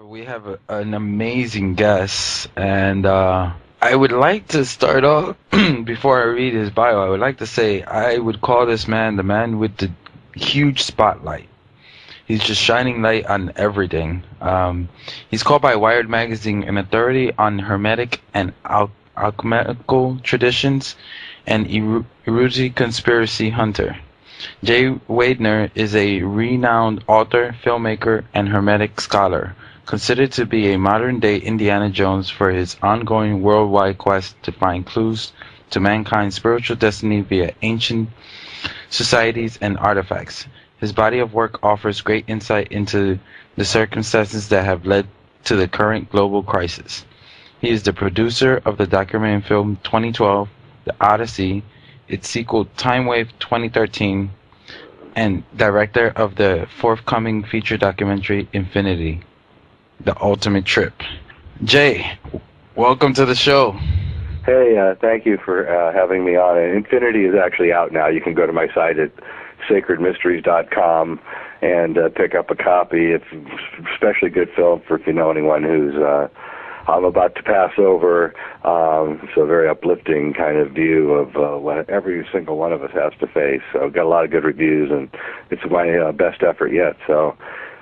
We have an amazing guest, and I would like to start off before I read his bio. I would like to say I would call this man the man with the huge spotlight. He's just shining light on everything. He's called by Wired Magazine an authority on Hermetic and alchemical traditions and Eruzi conspiracy hunter. Jay Weidner is a renowned author, filmmaker, and Hermetic scholar, considered to be a modern-day Indiana Jones for his ongoing worldwide quest to find clues to mankind's spiritual destiny via ancient societies and artifacts. His body of work offers great insight into the circumstances that have led to the current global crisis. He is the producer of the documentary film 2012, The Odyssey, its sequel Time Wave 2013, and director of the forthcoming feature documentary Infinity, The Ultimate Trip. Jay, welcome to the show. Hey, thank you for having me on. Infinity is actually out now. You can go to my site at sacredmysteries.com and pick up a copy. It's especially good film for if you know anyone who's I'm about to pass over. It's a very uplifting kind of view of what every single one of us has to face. So got a lot of good reviews, and it's my best effort yet. So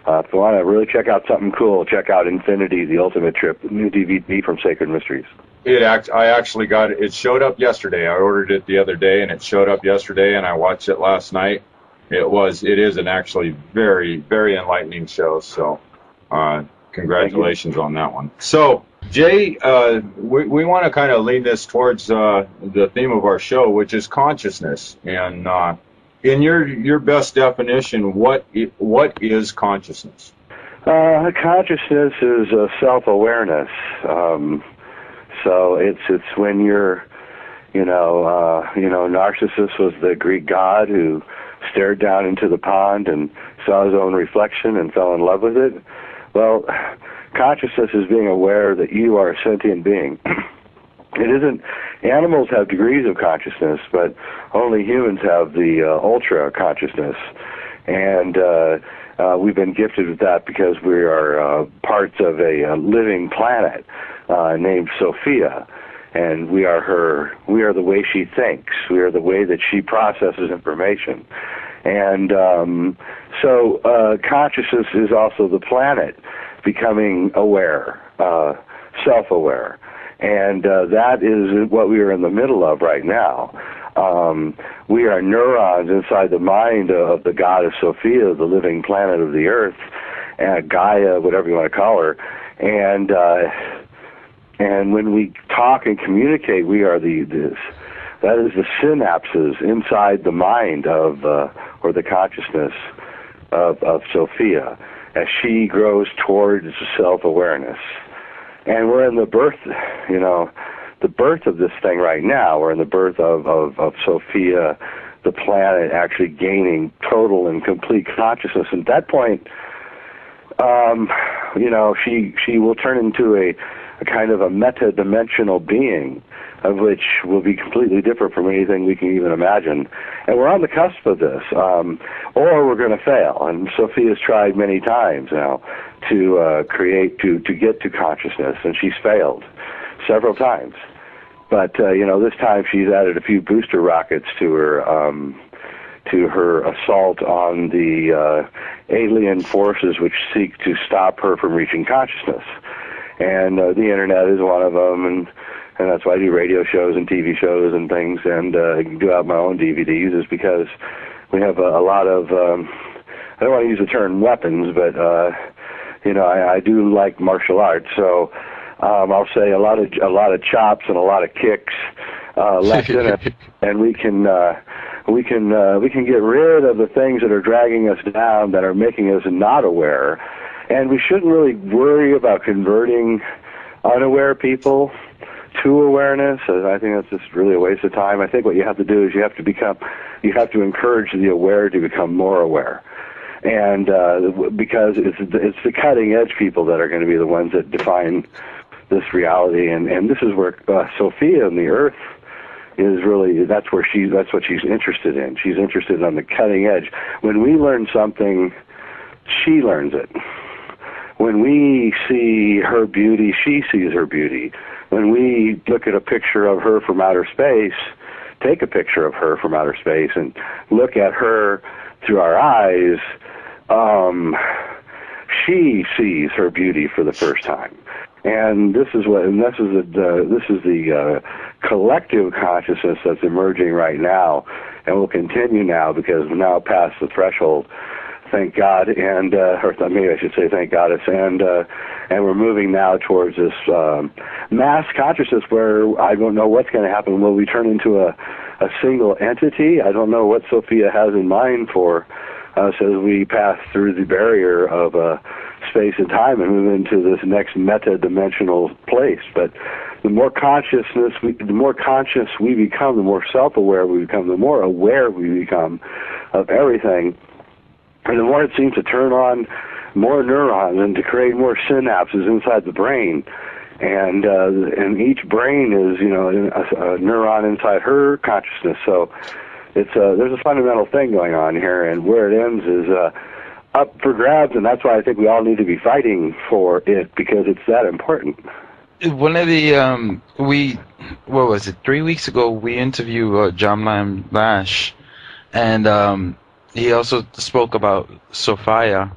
if you want to really check out something cool, check out Infinity, The Ultimate Trip, new DVD from Sacred Mysteries. I actually got it. It showed up yesterday. I ordered it the other day, and it showed up yesterday, and I watched it last night. It is an actually very, very enlightening show. So congratulations on that one. So Jay, we want to kind of lean this towards the theme of our show, which is consciousness. And in your best definition, what is consciousness? Consciousness is self-awareness. So it's when you're, Narcissus was the Greek god who stared down into the pond and saw his own reflection and fell in love with it. Well, consciousness is being aware that you are a sentient being. It isn't. Animals have degrees of consciousness, but only humans have the ultra consciousness, and we've been gifted with that because we are parts of a living planet named Sophia, and we are her. We are the way she thinks. We are the way that she processes information, and so consciousness is also the planet becoming aware, self-aware. And that is what we are in the middle of right now. We are neurons inside the mind of the goddess Sophia, the living planet of the earth, Gaia, whatever you want to call her. And when we talk and communicate, we are that is the synapses inside the mind of, or the consciousness of Sophia as she grows towards self-awareness. And we're in the birth, the birth of this thing right now. We're in the birth of Sophia, the planet, actually gaining total and complete consciousness. And at that point, she will turn into a kind of a meta-dimensional being, of which will be completely different from anything we can even imagine. And we're on the cusp of this, or we're going to fail. And Sophia's tried many times now to to get to consciousness, and she's failed several times. But this time she's added a few booster rockets to her assault on the alien forces which seek to stop her from reaching consciousness. And the internet is one of them, and that's why I do radio shows and TV shows and things, and do have my own DVDs, is because we have a lot of, I don't want to use the term weapons, but, I do like martial arts, so I'll say a lot of chops and a lot of kicks left in it, and we can get rid of the things that are dragging us down, that are making us not aware, and we shouldn't really worry about converting unaware people to awareness. I think that's just really a waste of time. I think what you have to do is you have to encourage the aware to become more aware. And because it's the cutting edge people that are going to be the ones that define this reality, and this is where Sophia and the Earth is really, that's what she's interested in. She's interested on the cutting edge. When we learn something, she learns it. when we see her beauty, she sees her beauty. When we look at a picture of her from outer space, take a picture of her from outer space and look at her through our eyes, she sees her beauty for the first time. And this is the collective consciousness that's emerging right now, and will continue now, because we're now past the threshold. Thank God, and or maybe I should say thank Goddess, and we're moving now towards this mass consciousness where I don't know what's going to happen. Will we turn into a single entity? I don't know what Sophia has in mind for us as we pass through the barrier of space and time and move into this next meta-dimensional place. But the more conscious we become, the more self-aware we become, the more aware we become of everything, and the more it seems to turn on more neurons and to create more synapses inside the brain. And each brain is, a neuron inside her consciousness. So there's a fundamental thing going on here, and where it ends is up for grabs, and that's why I think we all need to be fighting for it, because it's that important. One of the what was it? 3 weeks ago, we interviewed John Lam Lash, and he also spoke about Sophia.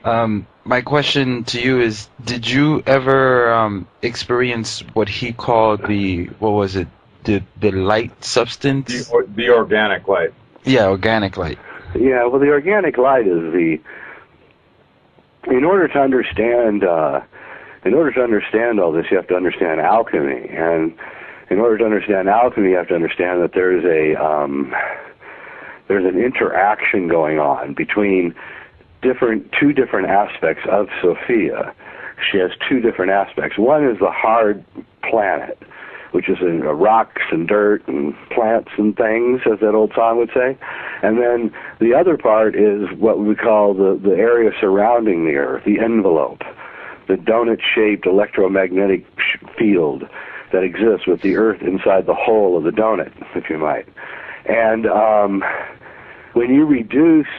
My question to you is: did you ever experience what he called the light substance? The organic light. Yeah, organic light. Yeah, well, the organic light is in order to understand all this, you have to understand alchemy, and in order to understand alchemy, you have to understand that there's an interaction going on between two different aspects of Sophia. She has two different aspects. One is the hard planet, which is in rocks and dirt and plants and things, as that old song would say. And then the other part is what we call the area surrounding the Earth, the envelope, the donut-shaped electromagnetic field that exists with the Earth inside the hole of the donut, if you might. And when you reduce,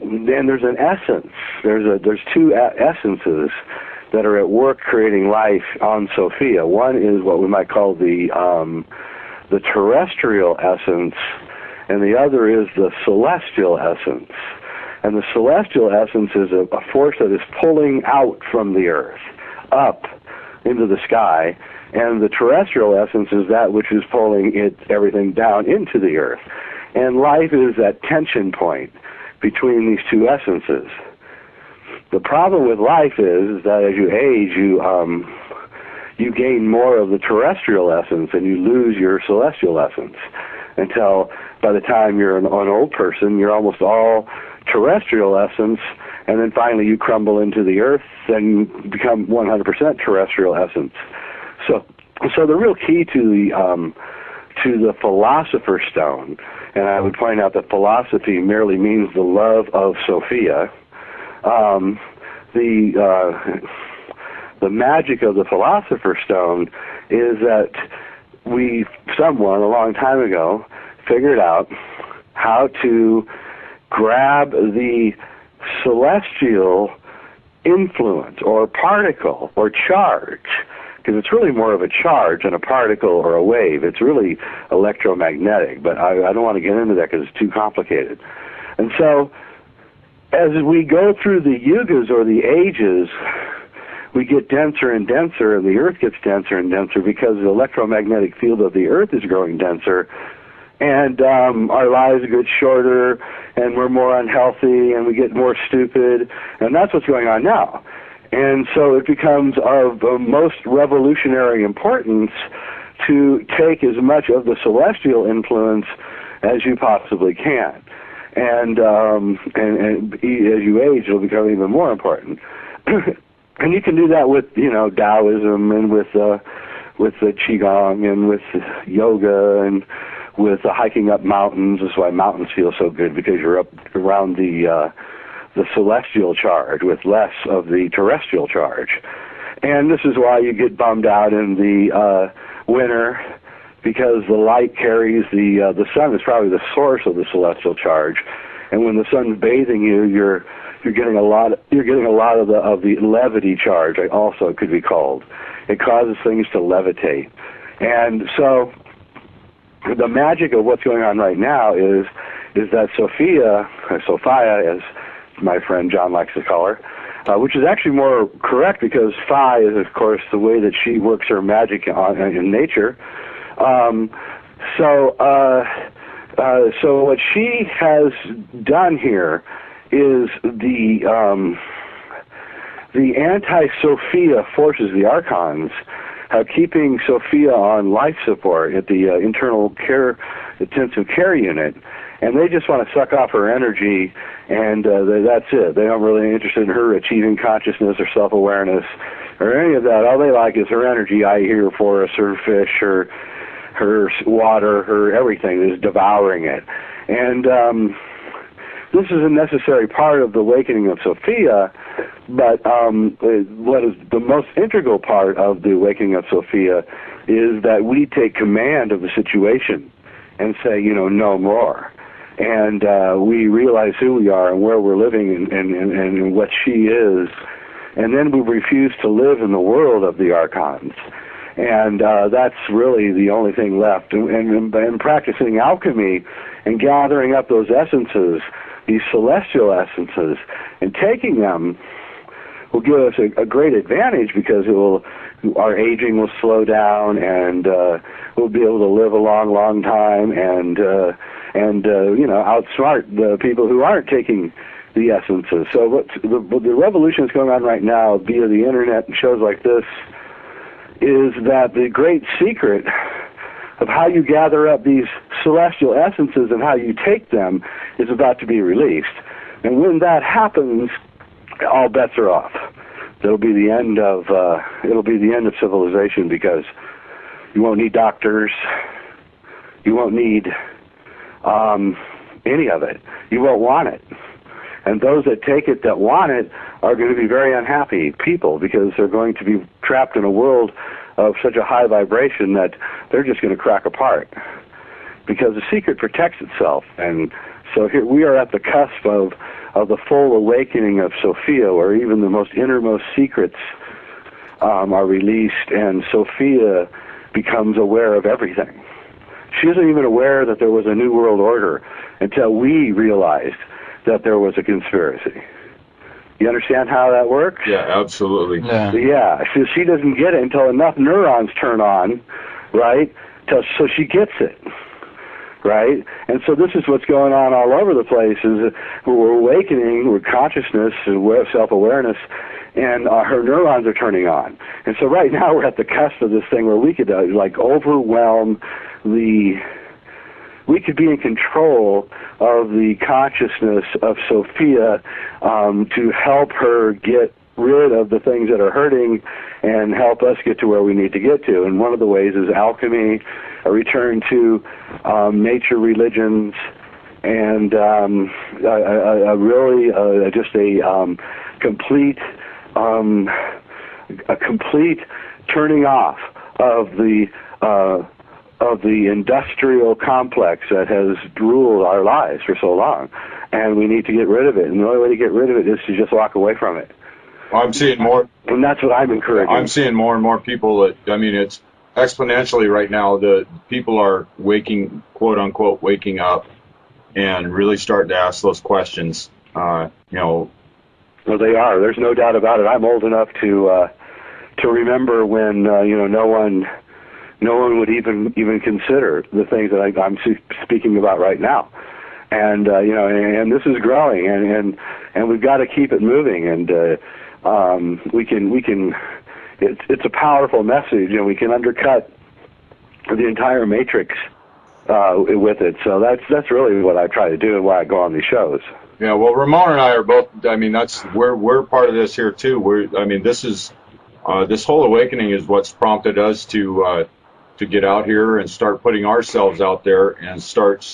then there's an essence. There's two essences that are at work creating life on Sophia. One is what we might call the terrestrial essence, and the other is the celestial essence. And the celestial essence is a force that is pulling out from the Earth, up into the sky, and the terrestrial essence is that which is pulling everything down into the Earth. And life is that tension point between these two essences. The problem with life is that as you age, you gain more of the terrestrial essence and you lose your celestial essence, until by the time you're an old person, you're almost all terrestrial essence, and then finally you crumble into the earth and become 100% terrestrial essence. So the real key to the Philosopher's Stone, and I would point out that philosophy merely means the love of Sophia. The magic of the Philosopher's Stone is that someone a long time ago figured out how to grab the celestial influence or particle or charge, because it's really more of a charge than a particle or a wave. It's really electromagnetic, but I don't want to get into that because it's too complicated. And so as we go through the yugas or the ages, we get denser and denser, and the Earth gets denser and denser because the electromagnetic field of the Earth is growing denser, and our lives get shorter, and we're more unhealthy, and we get more stupid, and that's what's going on now. And so it becomes of most revolutionary importance to take as much of the celestial influence as you possibly can. And as you age, it'll become even more important. And you can do that with, Taoism, and with the Qigong, and with yoga, and with hiking up mountains. That's why mountains feel so good, because you're up around the celestial charge with less of the terrestrial charge. And this is why you get bummed out in the winter, because the light carries the sun is probably the source of the celestial charge, and when the sun's bathing you, your You're getting a lot of the levity charge. Also, it could be called. It causes things to levitate, and so the magic of what's going on right now is that Sophia, as my friend John likes to call her, which is actually more correct because Phi is, of course, the way that she works her magic in nature. So what she has done here is the anti-Sophia forces, the Archons, keeping Sophia on life support at the intensive care unit, and they just want to suck off her energy, and that's it. They aren't really interested in her achieving consciousness or self-awareness or any of that. All they like is her energy, her forest, her fish, her water, her everything is devouring it. And this is a necessary part of the awakening of Sophia, but what is the most integral part of the awakening of Sophia is that we take command of the situation and say, no more. And we realize who we are and where we're living and what she is. And then we refuse to live in the world of the Archons. And that's really the only thing left. And practicing alchemy and gathering up those essences, these celestial essences, and taking them will give us a great advantage because our aging will slow down, and we'll be able to live a long time and outsmart the people who aren't taking the essences. So the revolution that's going on right now via the internet and shows like this is that the great secret of how you gather up these celestial essences and how you take them is about to be released. And when that happens, all bets are off. It'll be the end of civilization because you won't need doctors. You won't need any of it. You won't want it. And those that take it, that want it, are going to be very unhappy people because they're going to be trapped in a world of such a high vibration that they're just going to crack apart. Because the secret protects itself. And so here we are at the cusp of the full awakening of Sophia, where even the most innermost secrets are released, and Sophia becomes aware of everything. She isn't even aware that there was a new world order until we realized that there was a conspiracy. You understand how that works? Yeah, absolutely. Yeah. She doesn't get it until enough neurons turn on, right? So she gets it, right? And so this is what's going on all over the place. Is we're awakening, we're consciousness, self-awareness, and her neurons are turning on. And so right now we're at the cusp of this thing where we could overwhelm we could be in control of the consciousness of Sophia to help her get rid of the things that are hurting and help us get to where we need to get to. And one of the ways is alchemy, a return to nature religions, and complete turning off of the industrial complex that has ruled our lives for so long, and we need to get rid of it. And the only way to get rid of it is to just walk away from it. Well, I'm seeing more, and that's what I'm encouraging. I'm seeing more and more people it's exponentially right now. The people are waking, quote unquote, waking up, and really starting to ask those questions. Well, they are. There's no doubt about it. I'm old enough to remember when no one would even consider the things that I'm speaking about right now, and and this is growing, and we've got to keep it moving, and we can. It's a powerful message, and we can undercut the entire matrix with it. So that's really what I try to do and why I go on these shows. Yeah, well, Ramon and I are both. We're part of this here too. This is this whole awakening is what's prompted us to get out here and start putting ourselves out there and start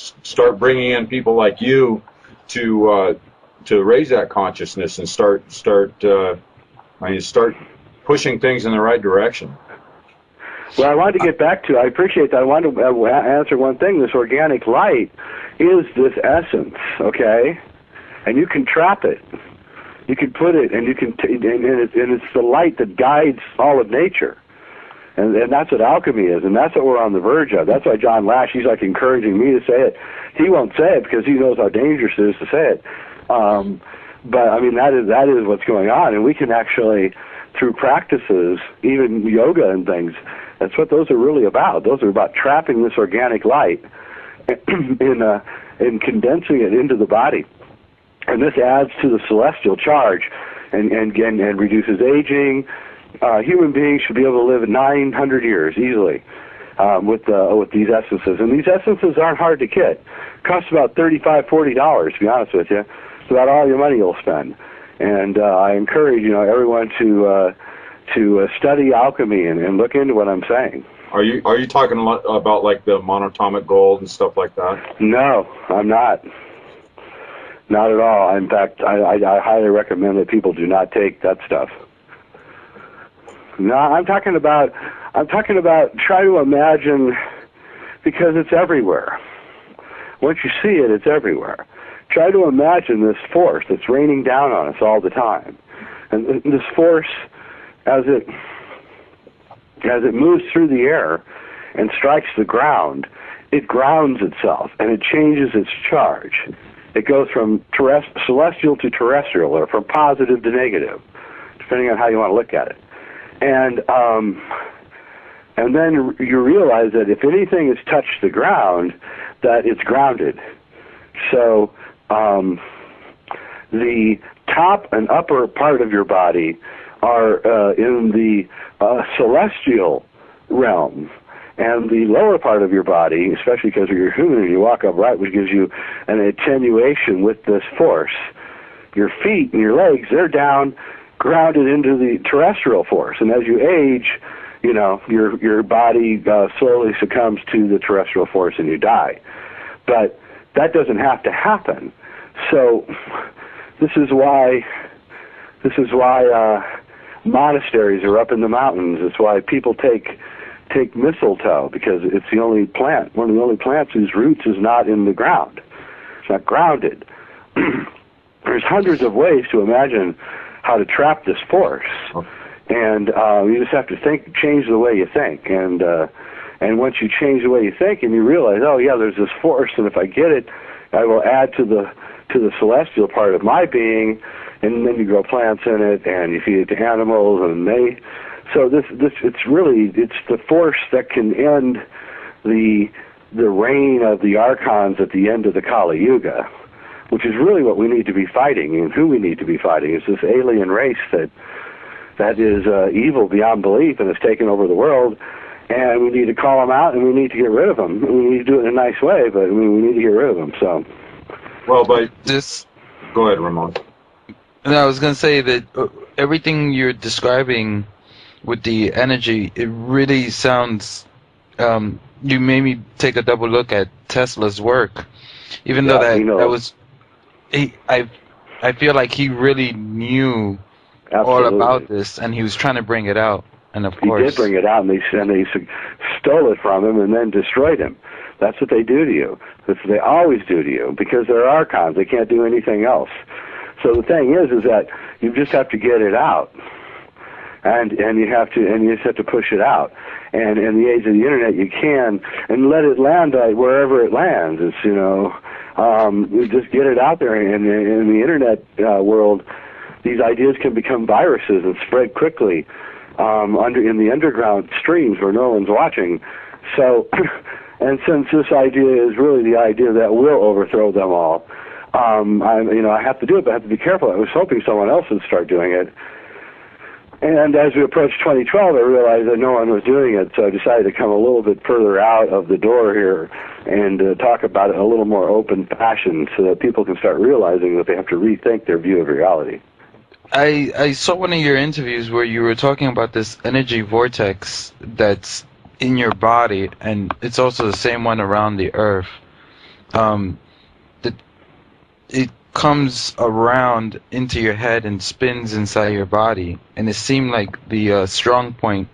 bringing in people like you to raise that consciousness and start pushing things in the right direction. Well, I wanted to get back to, I appreciate that. I wanted to answer one thing. This organic light is this essence, okay? And you can trap it. You can put it, and you can, and it's the light that guides all of nature. And that's what alchemy is, and that's what we're on the verge of. That's why John Lash, he's like encouraging me to say it. He won't say it because he knows how dangerous it is to say it. But I mean, that is what's going on, and we can actually, through practices, even yoga and things, that's what those are really about. Those are about trapping this organic light in condensing it into the body, and this adds to the celestial charge, and reduces aging. Human beings should be able to live 900 years easily with these essences, and these essences aren't hard to get. Cost about $35-40, to be honest with you. It's about all your money you'll spend. And I encourage everyone to study alchemy and look into what I'm saying. Are you talking about like the monatomic gold and stuff like that? No, I'm not. Not at all. In fact, I highly recommend that people do not take that stuff. No, I'm talking about try to imagine, because it's everywhere. Once you see it, it's everywhere. Try to imagine this force that's raining down on us all the time. And this force, as it moves through the air and strikes the ground, it grounds itself and it changes its charge. It goes from celestial to terrestrial, or from positive to negative, depending on how you want to look at it. And then you realize that if anything has touched the ground, that it's grounded. So the top and upper part of your body are in the celestial realm, and the lower part of your body, especially because you're human and you walk upright, which gives you an attenuation with this force. Your feet and your legs, they're down, grounded into the terrestrial force, and as you age, your body slowly succumbs to the terrestrial force and you die. But that doesn't have to happen. So this is why monasteries are up in the mountains. It's why people take mistletoe, because it's the only plant, one of the only plants whose roots is not in the ground. It's not grounded. There's hundreds of ways to imagine how to trap this force, and you just have to change the way you think, and once you change the way you think, and you realize, oh yeah, there's this force, and if I get it, I will add to the celestial part of my being, and then you grow plants in it, and you feed it to animals, and so it's the force that can end the reign of the archons at the end of the Kali Yuga, which is really what we need to be fighting, and who we need to be fighting is this alien race that is evil beyond belief and has taken over the world, and we need to call them out, and we need to get rid of them. We need to do it in a nice way, but we need to get rid of them. So, well, but this. Go ahead, Ramon. No, I was going to say that everything you're describing with the energy, it really sounds. You made me take a double look at Tesla's work, even though that was. I feel like he really knew all about this, and he was trying to bring it out. And of course, he did bring it out, and they stole it from him and then destroyed him. That's what they do to you. That's what they always do to you, because they're archons. They can't do anything else. So the thing is that you just have to get it out, and you just have to push it out. And in the age of the internet, you can, and let it land wherever it lands. It's you just get it out there. And in the internet world, these ideas can become viruses and spread quickly in the underground streams where no one's watching. So, and since this idea is really the idea that will overthrow them all, I have to do it, but I have to be careful. I was hoping someone else would start doing it. And as we approached 2012, I realized that no one was doing it, so I decided to come a little bit further out of the door here and talk about it in a little more open fashion so that people can start realizing that they have to rethink their view of reality. I saw one of your interviews where you were talking about this energy vortex that's in your body, and it's also the same one around the Earth. It comes around into your head and spins inside your body, and it seemed like the strong point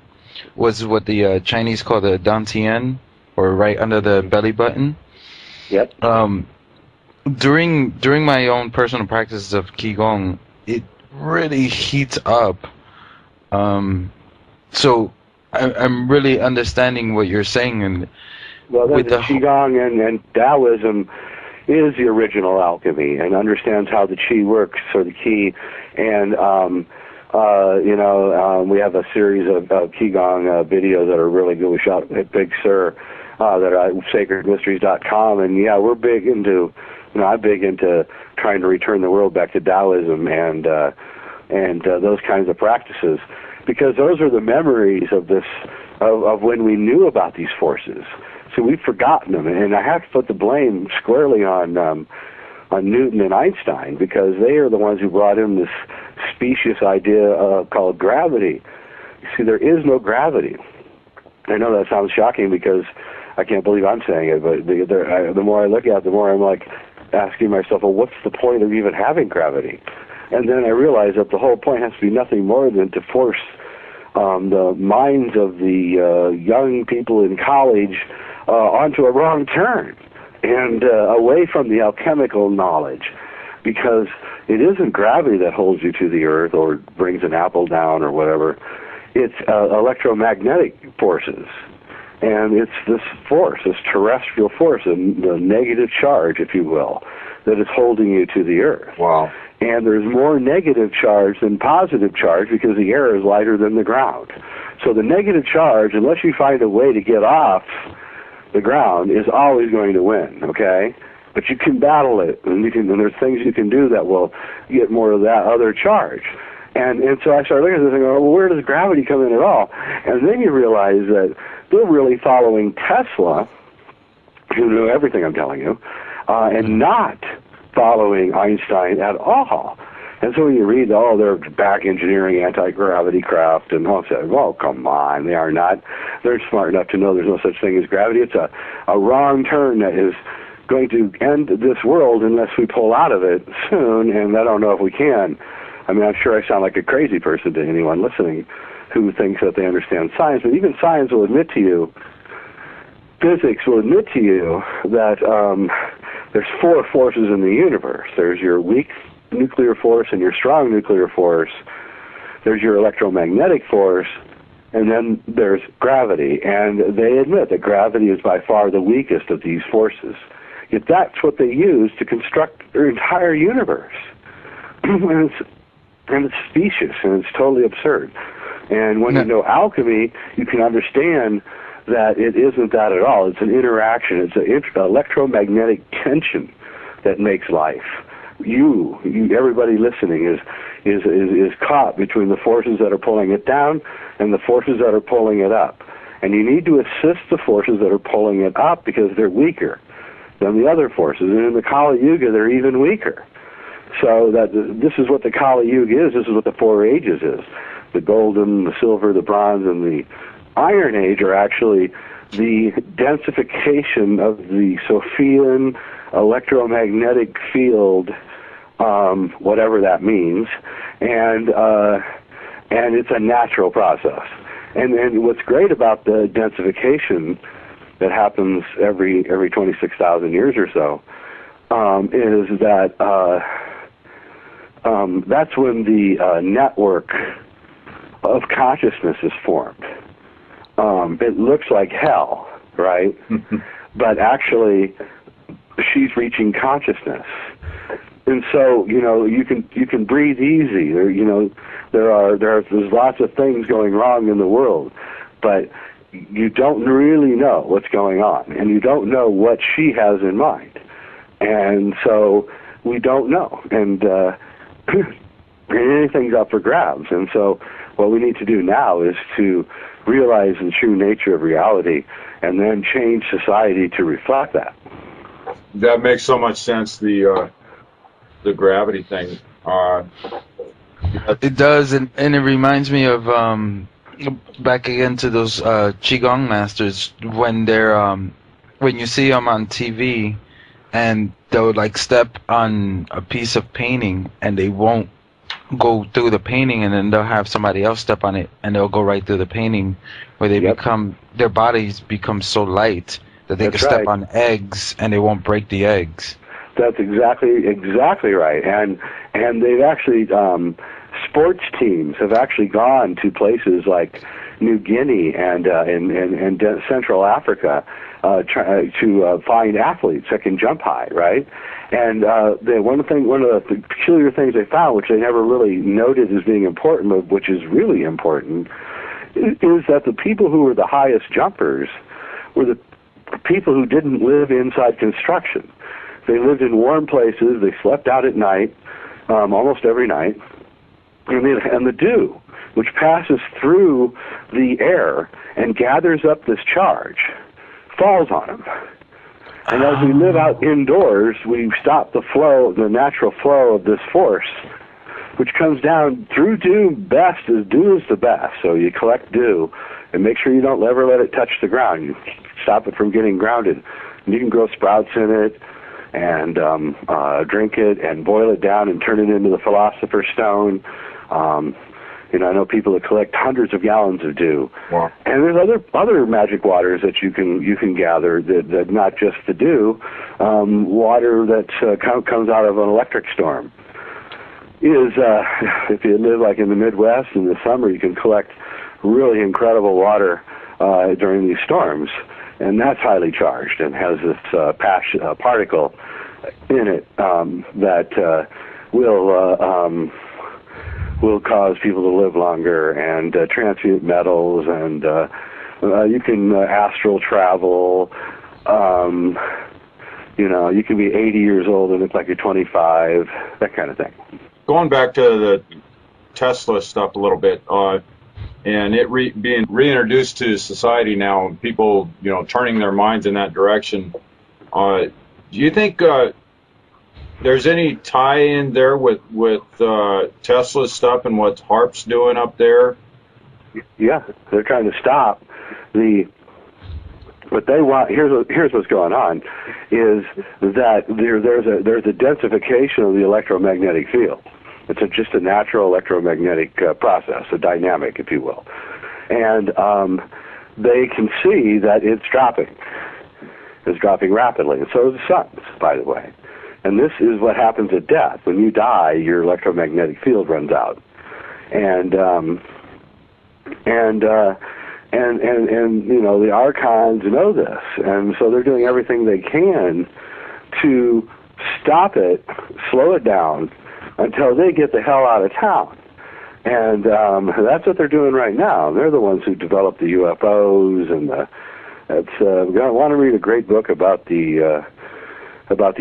was what the Chinese call the dantian, or right under the belly button. Yep. During my own personal practice of qigong, it really heats up. So I'm really understanding what you're saying, and Well, then with the Qigong and Taoism is the original alchemy and understands how the Qi works, or the Qi. And, we have a series of Qigong videos that are really good. We shot at Big Sur, that are at sacredmysteries.com. And, yeah, we're big into, I'm big into trying to return the world back to Taoism and those kinds of practices, because those are the memories of this, of when we knew about these forces. So we've forgotten them, and I have to put the blame squarely on Newton and Einstein, because they are the ones who brought in this specious idea called gravity. You see, there is no gravity. I know that sounds shocking because I can't believe I'm saying it, but the more I look at it, the more I'm like asking myself, well, what's the point of even having gravity? And then I realize that the whole point has to be nothing more than to force the minds of the young people in college onto a wrong turn and away from the alchemical knowledge, because it isn't gravity that holds you to the earth or brings an apple down or whatever. It's electromagnetic forces, and it's this force, this terrestrial force, the negative charge, if you will, that is holding you to the earth. Wow. And there's more negative charge than positive charge, because the air is lighter than the ground. So the negative charge, unless you find a way to get off the ground, is always going to win, okay? But you can battle it, and there's things you can do that will get more of that other charge. And so I started looking at this and going, well, where does gravity come in at all? And then you realize that they're really following Tesla, who knew everything I'm telling you, and not following Einstein at all. And so when you read, they're back engineering anti-gravity craft, and all say, well, come on, they are not. They're smart enough to know there's no such thing as gravity. It's a wrong turn that is going to end this world unless we pull out of it soon, and I don't know if we can. I mean, I'm sure I sound like a crazy person to anyone listening who thinks that they understand science, but even science will admit to you, physics will admit to you that there's four forces in the universe. There's your weak nuclear force and your strong nuclear force. There's your electromagnetic force, and then there's gravity. And they admit that gravity is by far the weakest of these forces. Yet that's what they use to construct their entire universe. and it's specious, and it's totally absurd. And when you know alchemy, you can understand that it isn't that at all. It's an interaction. It's an electromagnetic tension that makes life. You, everybody listening is caught between the forces that are pulling it down and the forces that are pulling it up. And you need to assist the forces that are pulling it up, because they're weaker than the other forces. And in the Kali Yuga, they're even weaker. So that this is what the Kali Yuga is. This is what the Four Ages is. The golden, the silver, the bronze, and the Iron Age are actually the densification of the Sophian electromagnetic field, whatever that means, and it's a natural process. And what's great about the densification that happens every 26,000 years or so is that that's when the network of consciousness is formed. It looks like hell, right? But actually, she's reaching consciousness, and so you can breathe easy. There's lots of things going wrong in the world, but you don't really know what's going on, and you don't know what she has in mind, and so we don't know, and anything's up for grabs. And so what we need to do now is to realize the true nature of reality, and then change society to reflect that. That makes so much sense. The gravity thing. It does, and it reminds me of back again to those qigong masters when they're when you see them on TV, and they'll like step on a piece of painting and they won't go through the painting, and then they'll have somebody else step on it and they'll go right through the painting, where they become, their bodies become so light that they can step on eggs and they won't break the eggs. That's exactly right, and they've actually sports teams have actually gone to places like New Guinea and Central Africa to find athletes that can jump high, right? And one of the peculiar things they found, which they never really noted as being important, but which is really important, is that the people who were the highest jumpers were the people who didn't live inside construction. They lived in warm places. They slept out at night, almost every night. And the dew, which passes through the air and gathers up this charge, falls on them. And as we live out indoors, we stop the flow, the natural flow of this force, which comes down through dew. Dew is the best. So you collect dew and make sure you don't ever let it touch the ground. You stop it from getting grounded. And you can grow sprouts in it and drink it and boil it down and turn it into the Philosopher's Stone. I know people that collect hundreds of gallons of dew. Wow. And there's other magic waters that you can gather that not just the dew, water that comes out of an electric storm. If you live like in the Midwest in the summer, you can collect really incredible water during these storms, and that's highly charged and has this particle in it that will cause people to live longer and transmute metals, and you can astral travel. You can be 80 years old and look like you're 25, that kind of thing. Going back to the Tesla stuff a little bit, and it being reintroduced to society now, and people, turning their minds in that direction. Do you think there's any tie-in there with Tesla's stuff and what HAARP's doing up there? Yeah, they're trying to stop what they want. Here's what's going on, is that there's a densification of the electromagnetic field. It's just a natural electromagnetic process, a dynamic, if you will. And they can see that it's dropping. It's dropping rapidly, and so is the sun's, by the way. And this is what happens at death. When you die, your electromagnetic field runs out, and the archons know this, and so they're doing everything they can to stop it, slow it down, until they get the hell out of town. And that's what they're doing right now. They're the ones who developed the UFOs, and I want to read a great book about the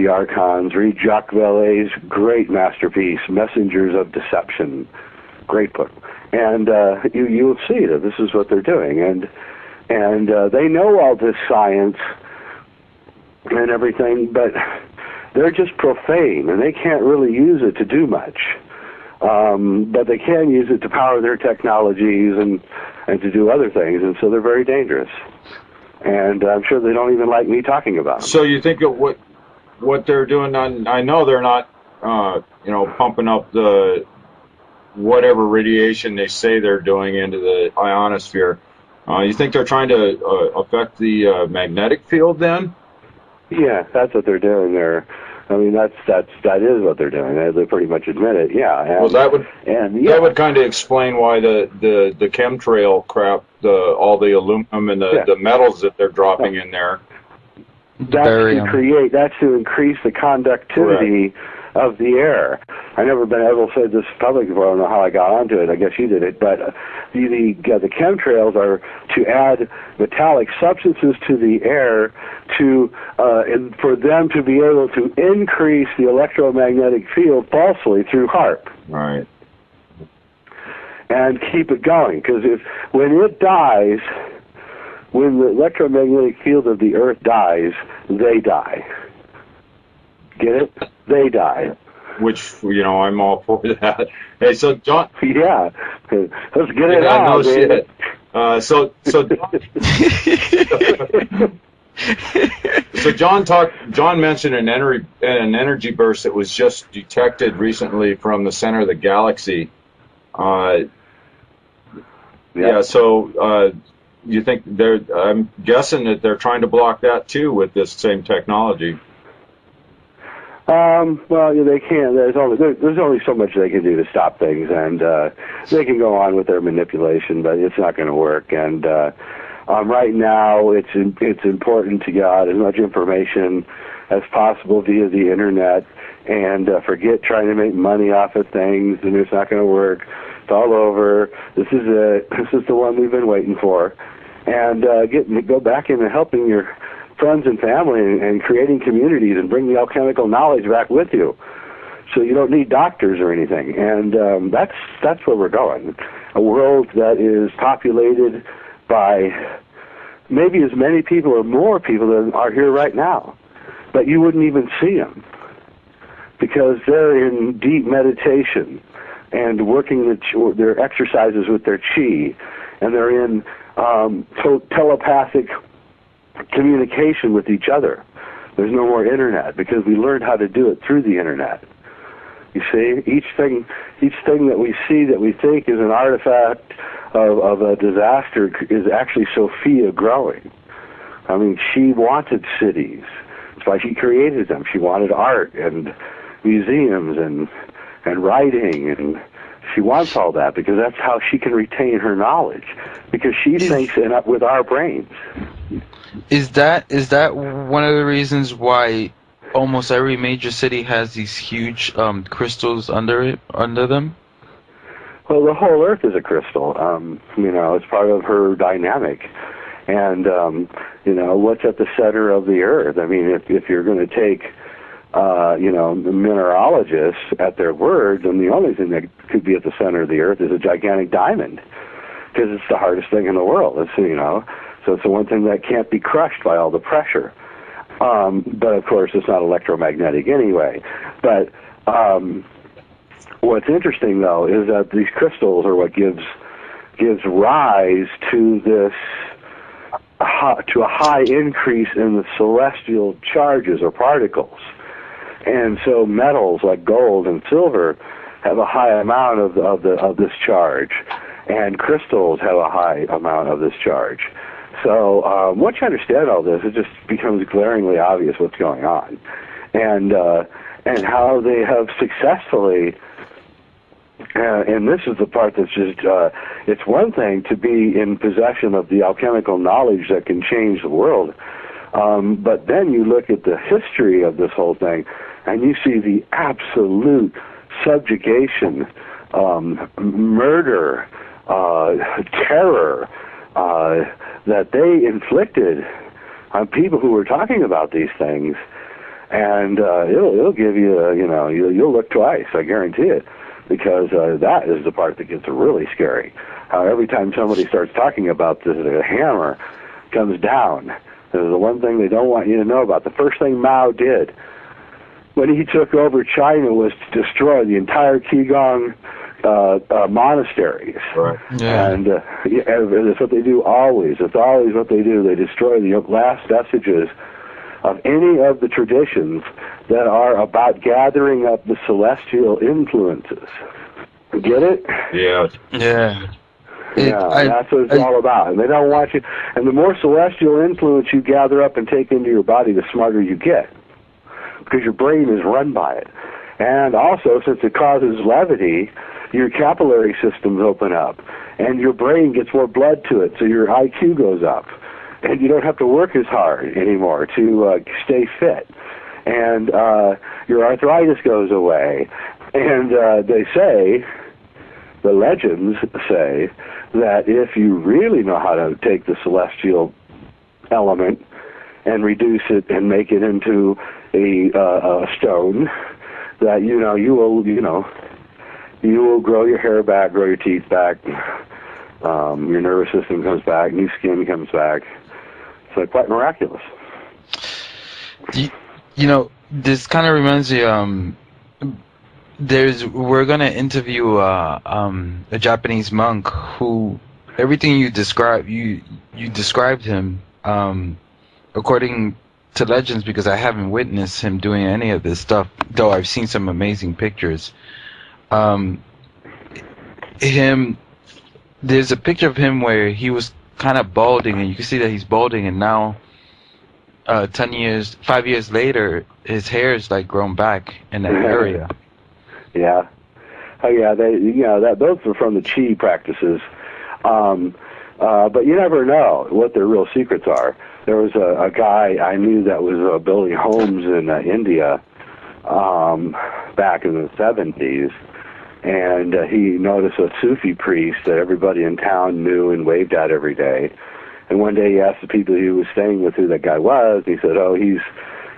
archons. Read Jacques Vallée's great masterpiece, Messengers of Deception. Great book. And you'll see that this is what they're doing. And they know all this science and everything, but they're just profane, and they can't really use it to do much. But they can use it to power their technologies and to do other things, and so they're very dangerous. And I'm sure they don't even like me talking about them. So you think of what they're doing? I know they're not, pumping up the whatever radiation they say they're doing into the ionosphere. You think they're trying to affect the magnetic field then? Yeah, that's what they're doing there. I mean, that is what they're doing. They pretty much admit it. Yeah. And, that would kind of explain why the chemtrail crap, all the aluminum and the metals that they're dropping in there. That's to increase the conductivity of the air. I've never been able to say this publicly before. I don't know how I got onto it. I guess you did it. But the chemtrails are to add metallic substances to the air and for them to be able to increase the electromagnetic field falsely through HAARP. Right. And keep it going, because when it dies, when the electromagnetic field of the Earth dies, they die. Get it? They die. Which, I'm all for that. Hey, so John... Yeah. Let's get it out, no shit. So John mentioned an energy burst that was just detected recently from the center of the galaxy. So you think I'm guessing that they're trying to block that too with this same technology. Well, they can't. There's only so much they can do to stop things, and they can go on with their manipulation, but it's not going to work. And right now, it's important to get out as much information as possible via the internet, and forget trying to make money off of things. And it's not going to work. It's all over. This is it. This is the one we've been waiting for. And go back into helping your friends and family and creating communities and bring the alchemical knowledge back with you, so you don't need doctors or anything. And that's where we're going. A world that is populated by maybe as many people or more people than are here right now, but you wouldn't even see them because they're in deep meditation and working their exercises with their chi, and they're in telepathic communication with each other. There's no more internet because we learned how to do it through the internet. You see, each thing that we see that we think is an artifact of a disaster is actually Sophia growing. I mean, she wanted cities. That's why she created them. She wanted art and museums and writing, and she wants all that because that's how she can retain her knowledge, because she thinks with our brains. Is that one of the reasons why almost every major city has these huge crystals under them? Well, the whole Earth is a crystal. It's part of her dynamic. And, what's at the center of the Earth? I mean, if you're going to take, the mineralogists at their word, then the only thing that could be at the center of the Earth is a gigantic diamond, because it's the hardest thing in the world. So it's the one thing that can't be crushed by all the pressure. But of course, it's not electromagnetic anyway. But what's interesting, though, is that these crystals are what gives rise to this to a high increase in the celestial charges or particles. And so metals like gold and silver have a high amount of this charge, and crystals have a high amount of this charge. So once you understand all this, it just becomes glaringly obvious what's going on, and how they have successfully. And this is the part that's just, it's one thing to be in possession of the alchemical knowledge that can change the world, but then you look at the history of this whole thing, and you see the absolute subjugation, murder, terror, that they inflicted on people who were talking about these things, and it'll give you, you'll look twice, I guarantee it, because that is the part that gets really scary. Every time somebody starts talking about this, the hammer comes down. There's the one thing they don't want you to know about. The first thing Mao did when he took over China was to destroy the entire Qigong monasteries. Right. Yeah. And that's what they do always. It's always what they do. They destroy the last vestiges of any of the traditions that are about gathering up the celestial influences. Get it? Yeah. Yeah. That's what it's all about. And they don't want you. And the more celestial influence you gather up and take into your body, the smarter you get, because your brain is run by it. And also, since it causes levity, your capillary systems open up, and your brain gets more blood to it, so your IQ goes up, and you don't have to work as hard anymore to stay fit, and your arthritis goes away. And they say, the legends say, that if you really know how to take the celestial element and reduce it and make it into a stone, that you will grow your hair back, grow your teeth back, your nervous system comes back, new skin comes back. It's quite miraculous. This kind of reminds me. We're gonna interview a Japanese monk who everything you described him according to legends, because I haven't witnessed him doing any of this stuff, though I've seen some amazing pictures. There's a picture of him where he was kind of balding, and you can see that he's balding, and now 5 years later, his hair's like grown back in that area. Yeah. Oh yeah, those are from the chi practices. But you never know what their real secrets are. There was a guy I knew that was building homes in India back in the 70s, and he noticed a Sufi priest that everybody in town knew and waved at every day. And one day he asked the people he was staying with who that guy was. He said, "Oh, he's,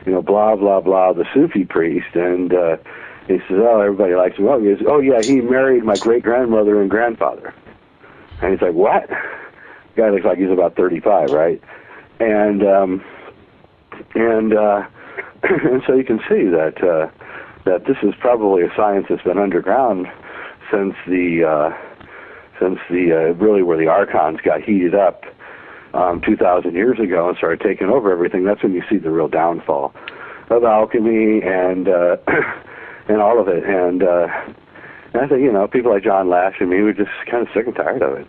blah blah blah, the Sufi priest." And he says, "Oh, everybody likes him." Oh, he goes, "Oh yeah, he married my great grandmother and grandfather." And he's like, "What?" The guy looks like he's about 35, right? And and so you can see that this is probably a science that's been underground since the really where the archons got heated up 2,000 years ago and started taking over everything. That's when you see the real downfall of alchemy and and all of it. And I think people like John Lash and me were just kind of sick and tired of it.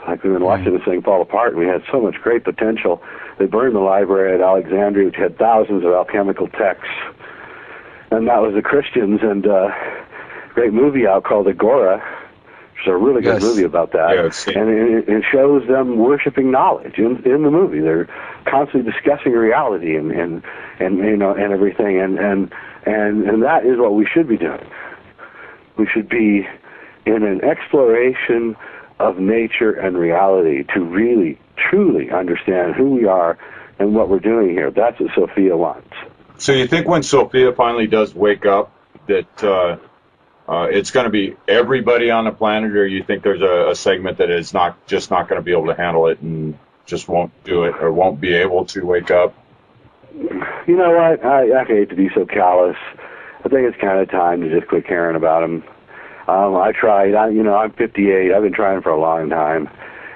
Like we've been watching this thing fall apart, and we had so much great potential. They burned the library at Alexandria, which had thousands of alchemical texts, and that was the Christians. And great movie out called Agora, which is a really good movie about that. Yeah, and it shows them worshiping knowledge in the movie. They're constantly discussing reality and everything, and that is what we should be doing. We should be in an exploration of nature and reality to really, truly understand who we are and what we're doing here. That's what Sophia wants. So you think when Sophia finally does wake up that it's going to be everybody on the planet, or you think there's a segment that is not going to be able to handle it and just won't do it or won't be able to wake up? You know what? I hate to be so callous. I think it's kind of time to just quit caring about them. I tried. I'm 58. I've been trying for a long time.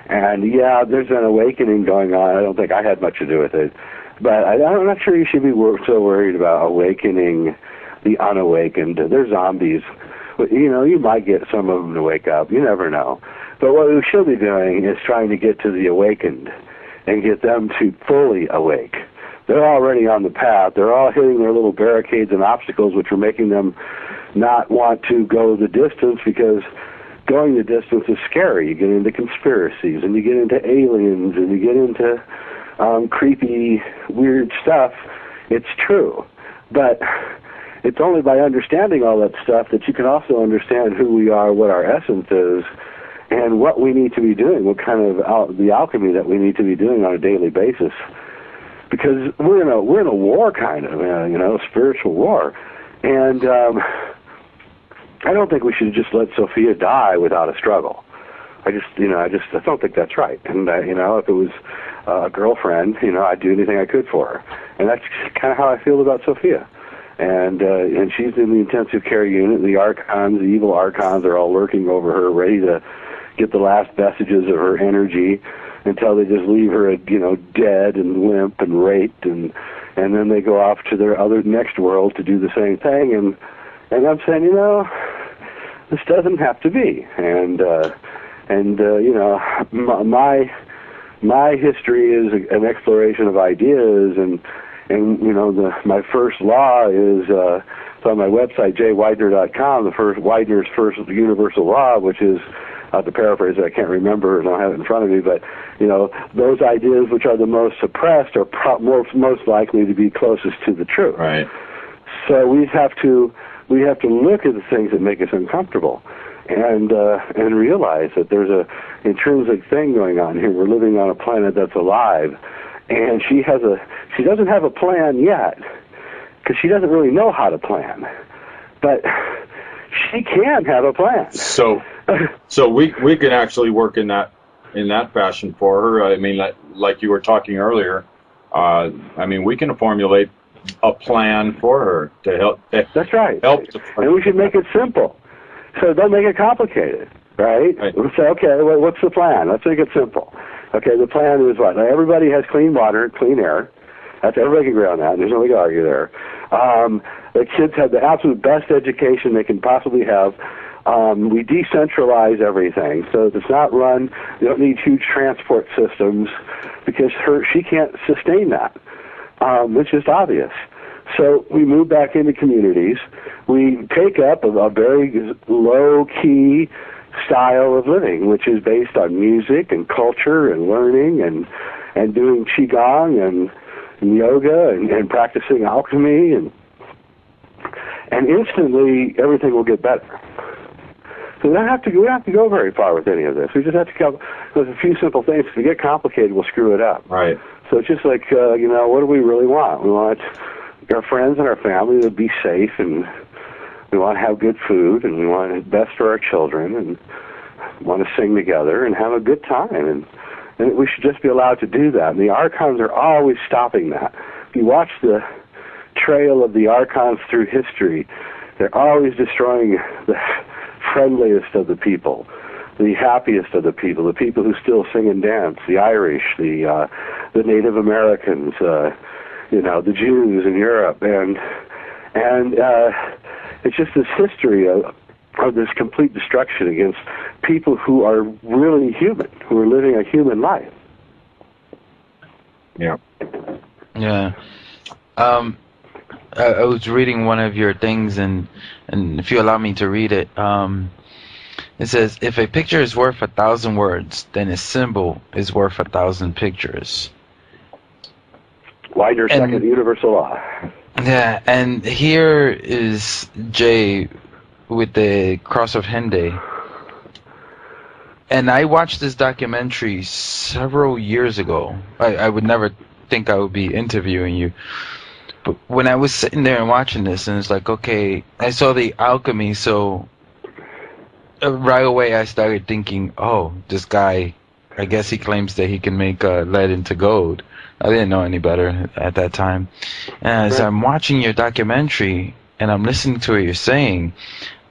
And, yeah, there's an awakening going on. I don't think I had much to do with it. But I'm not sure you should be so worried about awakening the unawakened. They're zombies. But, you might get some of them to wake up. You never know. But what we should be doing is trying to get to the awakened and get them to fully awake. They're already on the path. They're all hitting their little barricades and obstacles, which are making them not want to go the distance, because going the distance is scary. You get into conspiracies, and you get into aliens, and you get into creepy, weird stuff. It's true. But it's only by understanding all that stuff that you can also understand who we are, what our essence is, and what we need to be doing, what kind of the alchemy that we need to be doing on a daily basis. Because we're in a war, kind of, a spiritual war. And I don't think we should just let Sophia die without a struggle. I don't think that's right. And if it was a girlfriend, I'd do anything I could for her. And that's kind of how I feel about Sophia. And she's in the intensive care unit. The archons, the evil archons, are all lurking over her, ready to get the last vestiges of her energy until they just leave her, dead and limp and raped, and then they go off to their next world to do the same thing. And I'm saying, this doesn't have to be. And my history is an exploration of ideas, and my first law is it's on my website, jwidener.com, Widener's first universal law, which is, to paraphrase it, I can't remember, and I don't have it in front of me, but those ideas which are the most suppressed are most likely to be closest to the truth. Right. So we have to look at the things that make us uncomfortable, and realize that there's a intrinsic thing going on here. We're living on a planet that's alive, and she doesn't have a plan yet, because she doesn't really know how to plan, but she can have a plan. So we can actually work in that fashion for her. I mean, like you were talking earlier. We can formulate a plan for her to help. That's right. And we should make it simple. So don't make it complicated, right? We'll say, okay, well, what's the plan? Let's make it simple. Okay, the plan is what? Now, everybody has clean water, clean air. Everybody can agree on that. There's nobody to argue there. The kids have the absolute best education they can possibly have. We decentralize everything, so it's not run. You don't need huge transport systems, because she can't sustain that. It's just obvious. So we move back into communities. We take up a very low-key style of living, which is based on music and culture and learning and doing qigong and yoga and practicing alchemy, and instantly everything will get better. So we don't have to go very far with any of this. We just have to come with a few simple things. If we get complicated, we'll screw it up. Right. So it's just like, what do we really want? We want our friends and our family to be safe, and we want to have good food, and we want the best for our children, and want to sing together and have a good time. And we should just be allowed to do that. And the archons are always stopping that. If you watch the trail of the archons through history, they're always destroying the friendliest of the people, the happiest of the people who still sing and dance, the Irish, the Native Americans, the Jews in Europe, and it's just this history of this complete destruction against people who are really human, who are living a human life. Yeah. Yeah. I was reading one of your things, and if you allow me to read it, it says, if a picture is worth 1,000 words, then a symbol is worth 1,000 pictures. Widener second universal law. Yeah, and here is Jay with the Cross of Henday. And I watched this documentary several years ago. I would never think I would be interviewing you. But when I was sitting there and watching this, and it's like, okay, I saw the alchemy, so right away I started thinking, oh, this guy, I guess he claims that he can make lead into gold. I didn't know any better at that time. And as I'm watching your documentary and I'm listening to what you're saying,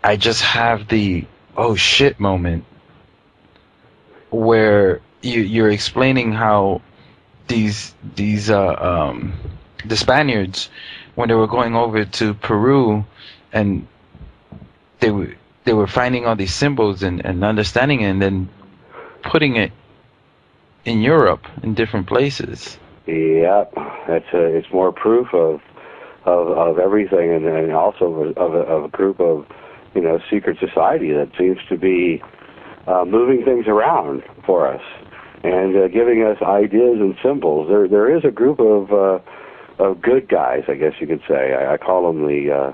I just have the oh shit moment where you're explaining how the Spaniards, when they were going over to Peru, and they were finding all these symbols and understanding it, and then putting it in Europe in different places. Yeah, it's more proof of everything, and also of a group of secret society that seems to be moving things around for us and giving us ideas and symbols. There is a group of good guys, I guess you could say. I call them the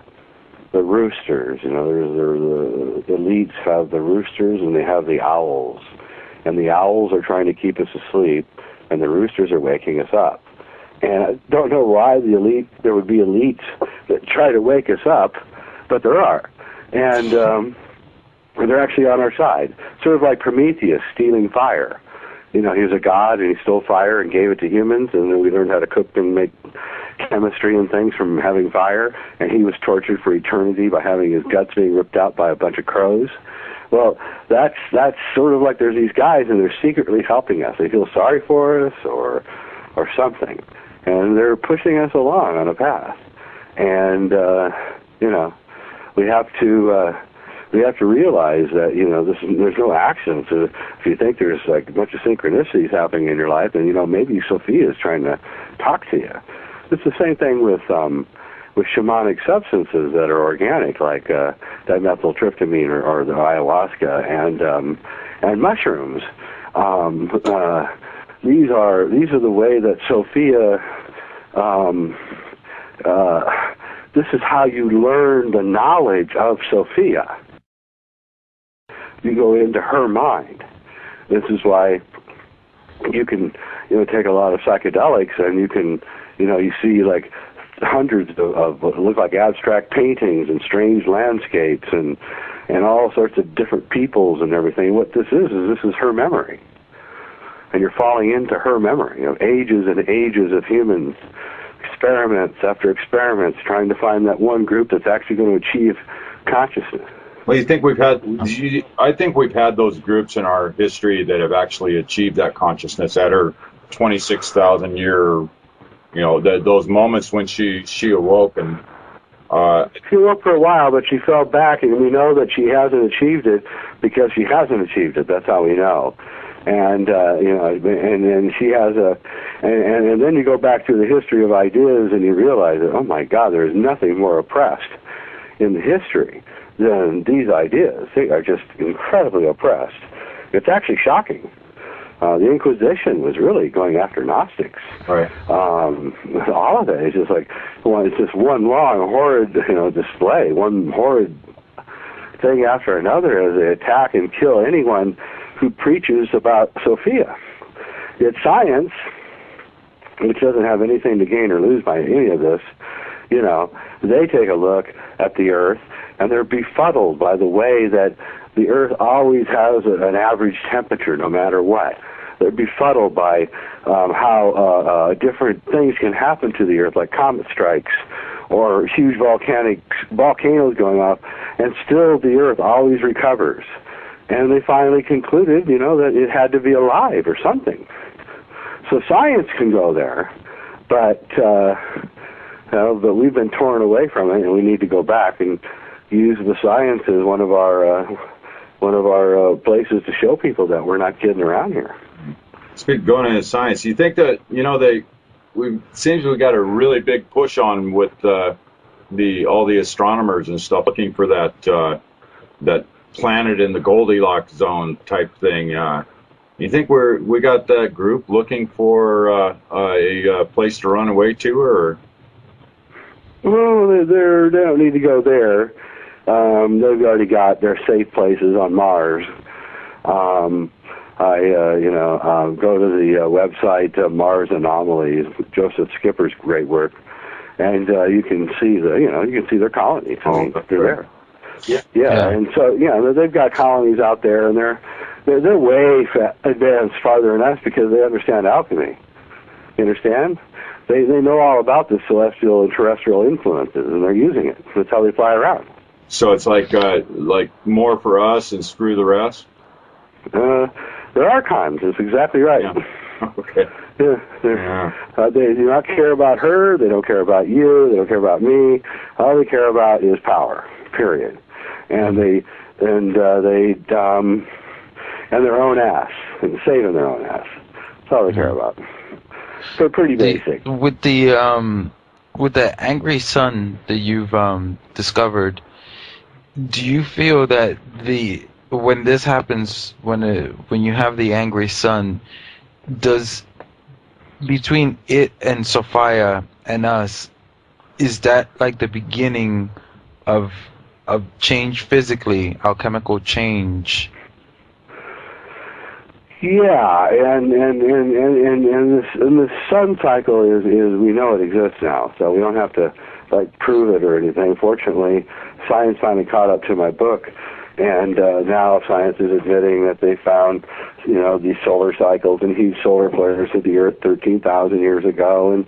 roosters. The elites have the roosters and they have the owls, and the owls are trying to keep us asleep, and the roosters are waking us up. And I don't know why there would be elites that try to wake us up, but there are. And they're actually on our side. Sort of like Prometheus stealing fire. He was a god and he stole fire and gave it to humans, and then we learned how to cook and make chemistry and things from having fire, and he was tortured for eternity by having his guts being ripped out by a bunch of crows. Well, that's sort of like there's these guys and they're secretly helping us. They feel sorry for us or something, and they're pushing us along on a path. And we have to realize that there's no action. So if you think there's like a bunch of synchronicities happening in your life, then maybe Sophia is trying to talk to you. It's the same thing with shamanic substances that are organic, like dimethyltryptamine or the ayahuasca and mushrooms. These are the way that Sophia. This is how you learn the knowledge of Sophia. You go into her mind. This is why you can take a lot of psychedelics, and you can you see like hundreds of what look like abstract paintings and strange landscapes and all sorts of different peoples and everything. What this is her memory, and you're falling into her memory of ages and ages of humans, experiments after experiments, trying to find that one group that's actually going to achieve consciousness. Well, I think we've had those groups in our history that have actually achieved that consciousness at her 26,000 year. Those moments when she awoke, and she awoke for a while, but she fell back, and we know that she hasn't achieved it because she hasn't achieved it. That's how we know. And and she has And then you go back through the history of ideas and you realize that, oh my God, there's nothing more oppressed in the history than these ideas. They are just incredibly oppressed. It's actually shocking. The Inquisition was really going after Gnostics. Right. All of it is just like, it's just one long, horrid, display, one horrid thing after another as they attack and kill anyone who preaches about Sophia. Yet science, which doesn't have anything to gain or lose by any of this, they take a look at the Earth and they're befuddled by the way that the Earth always has an average temperature no matter what. They're befuddled by how different things can happen to the Earth, like comet strikes or huge volcanoes going off, and still the Earth always recovers. And they finally concluded, that it had to be alive or something. So science can go there, but we've been torn away from it, and we need to go back and use the science as one of our places to show people that we're not kidding around here. Speaking going into science, you think that seems we got a really big push on with all the astronomers and stuff looking for that planet in the Goldilocks zone type thing. You think we got that group looking for a place to run away to, or? Well, they don't need to go there. They've already got their safe places on Mars. Go to the website Mars Anomalies, Joseph Skipper's great work, and you can see their colonies. I mean, they're there. Yeah, and so they've got colonies out there, and they're way advanced farther than us because they understand alchemy. You understand? They know all about the celestial and terrestrial influences, and they're using it. That's how they fly around. So it's like more for us and screw the rest. They're archons. That's exactly right. Yeah. Okay. They do not care about her. They don't care about you. They don't care about me. All they care about is power. Period. And and their own ass, and saving their own ass. That's all they care about. So pretty basic. With the angry sun that you've discovered, do you feel that when this happens, when you have the angry sun, does between it and Sophia and us, is that like the beginning of change physically, alchemical change? Yeah, and the sun cycle is we know it exists now, so we don't have to prove it or anything. Fortunately, science finally caught up to my book, and now science is admitting that they found these solar cycles and huge solar flares of the Earth 13,000 years ago, and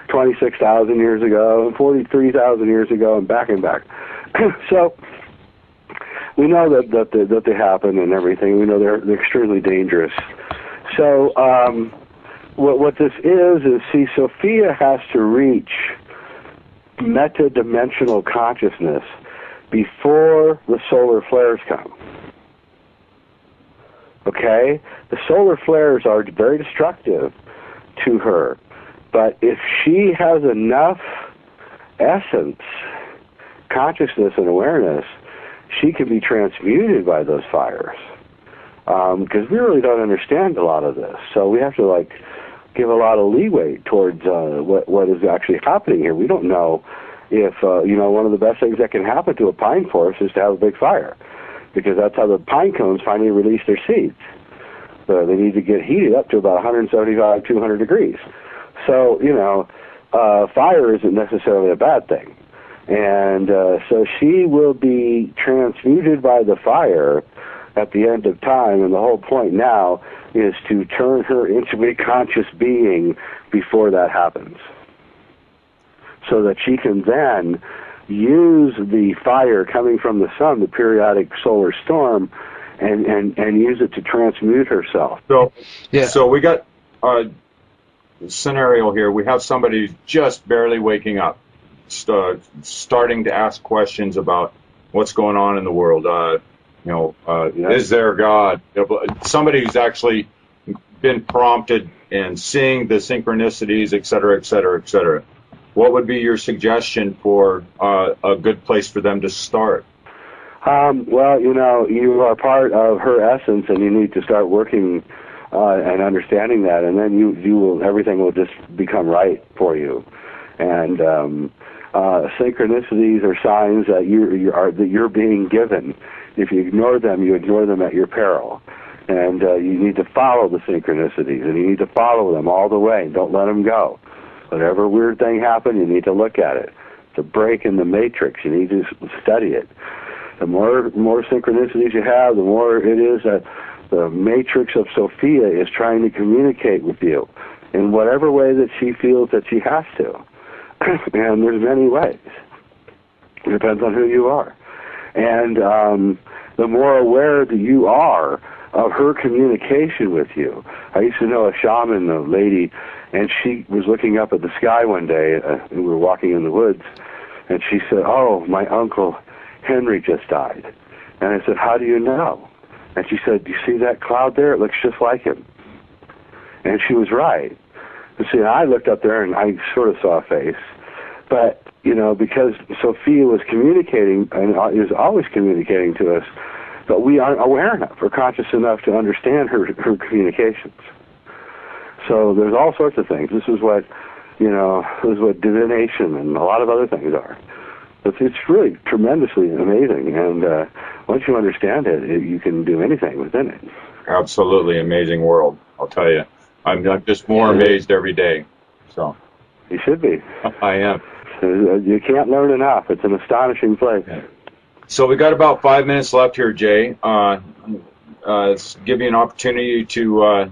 26,000 years ago, and 43,000 years ago, and back. So we know that they happen and everything. We know they're extremely dangerous. So what this is see, Sophia has to reach metadimensional consciousness before the solar flares come. Okay? The solar flares are very destructive to her. But if she has enough essence, consciousness, and awareness, she can be transmuted by those fires. Because we really don't understand a lot of this. So we have to give a lot of leeway towards what is actually happening here. We don't know if, one of the best things that can happen to a pine forest is to have a big fire. Because that's how the pine cones finally release their seeds. They need to get heated up to about 175, 200 degrees. So, fire isn't necessarily a bad thing. And so she will be transmuted by the fire at the end of time, and the whole point now is to turn her into a conscious being before that happens, so that she can then use the fire coming from the sun, the periodic solar storm, and use it to transmute herself. So, yeah. So we got a scenario here. We have somebody just barely waking up, starting to ask questions about what's going on in the world. Is there a God? Somebody who's actually been prompted and seeing the synchronicities, et cetera, et cetera, et cetera, what would be your suggestion for a good place for them to start? Well, you are part of her essence, and you need to start working and understanding that, and then you will, everything will just become right for you. And synchronicities are signs that you're being given. If you ignore them, you ignore them at your peril. And you need to follow the synchronicities, and you need to follow them all the way. Don't let them go. Whatever weird thing happened, you need to look at it. It's a break in the matrix. You need to study it. The more synchronicities you have, the more it is that the matrix of Sophia is trying to communicate with you in whatever way that she feels that she has to. And there's many ways. It depends on who you are. And the more aware that you are of her communication with you. I used to know a shaman, a lady, and she was looking up at the sky one day. We were walking in the woods, and she said, "Oh, my uncle Henry just died." And I said, "How do you know?" And she said, "Do you see that cloud there? It looks just like him." And she was right. You see, I looked up there and I sort of saw a face. But, because Sophia was communicating and is always communicating to us, but we aren't aware enough or conscious enough to understand her communications. So there's all sorts of things. This is what divination and a lot of other things are. It's really tremendously amazing, and once you understand it, you can do anything within it. Absolutely amazing world, I'll tell you. I'm just more amazed every day. So you should be. I am. You can't learn enough. It's an astonishing place. Yeah. So we got about 5 minutes left here, Jay. Let's give you an opportunity to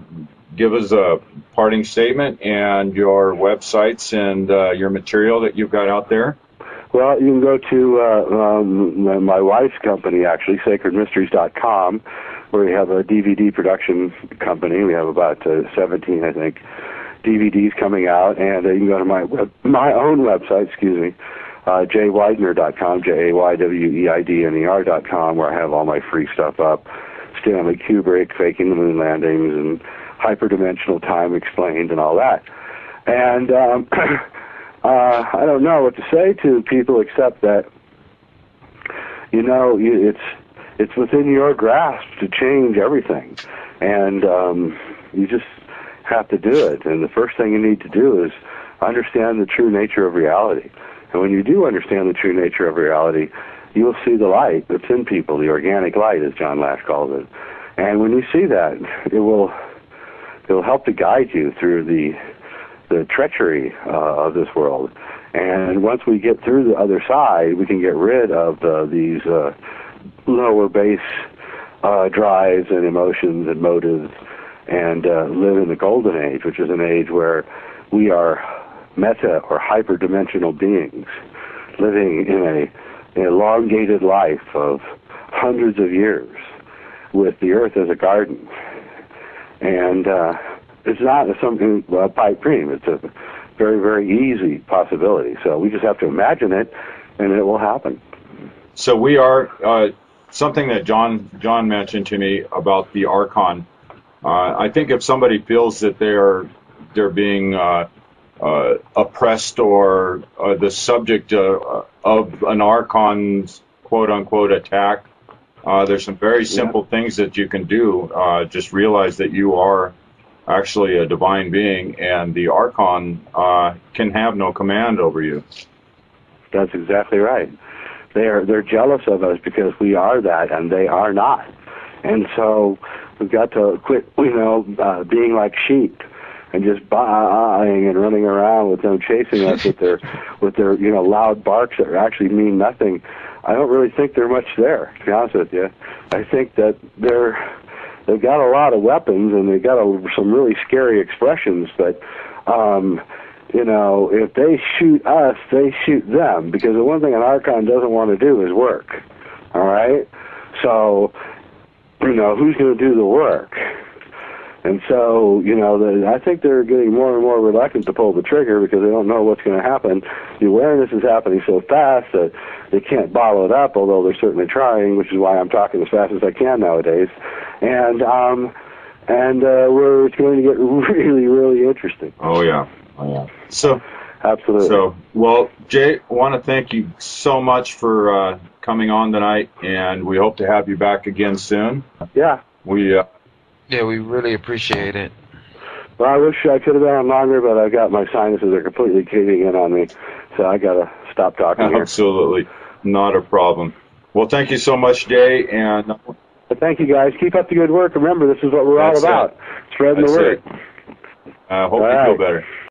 give us a parting statement and your websites and your material that you've got out there. Well, you can go to my wife's company, actually, sacredmysteries.com, where we have a DVD production company. We have about 17, I think, DVDs coming out, and you can go to my own website, jayweidner.com, jayweidner.com, where I have all my free stuff up. Stanley Kubrick, Faking the Moon Landings, and Hyperdimensional Time Explained, and all that. And I don't know what to say to people except that, it's within your grasp to change everything. And you just have to do it. And the first thing you need to do is understand the true nature of reality. And when you do understand the true nature of reality, you'll see the light that's in people, the organic light, as John Lash calls it. And when you see that, it will help to guide you through the treachery of this world. And once we get through the other side, we can get rid of these lower base drives and emotions and motives, and live in the golden age, which is an age where we are meta or hyperdimensional beings living in an elongated life of hundreds of years with the earth as a garden. And it's not something, a pipe dream. It's a very, very easy possibility. So we just have to imagine it, and it will happen. So we are, something that John mentioned to me about the Archon. I think if somebody feels that they're being oppressed or the subject of an Archon's quote-unquote attack, there's some very simple things that you can do. Just realize that you are actually a divine being, and the Archon can have no command over you. That's exactly right. They're jealous of us because we are that, and they are not. And so we've got to quit, being like sheep and just baaing and running around with them chasing us with their loud barks that actually mean nothing. I don't really think they're much there, to be honest with you. I think that they've got a lot of weapons and they've got some really scary expressions, but if they shoot us, they shoot them, because the one thing an Archon doesn't want to do is work. All right? So, who's going to do the work? And so, I think they're getting more and more reluctant to pull the trigger because they don't know what's going to happen. The awareness is happening so fast that they can't bottle it up, although they're certainly trying, which is why I'm talking as fast as I can nowadays. And and where it's going to get really, really interesting. Oh yeah. So absolutely. So well, Jay, I want to thank you so much for coming on tonight, and we hope to have you back again soon. Yeah. We really appreciate it. Well, I wish I could have been on longer, but I've got my sinuses are completely caving in on me, so I gotta stop talking here. Absolutely, not a problem. Well, thank you so much, Jay, and thank you guys. Keep up the good work. Remember, this is what we're all about: spreading the word. Hope you feel better.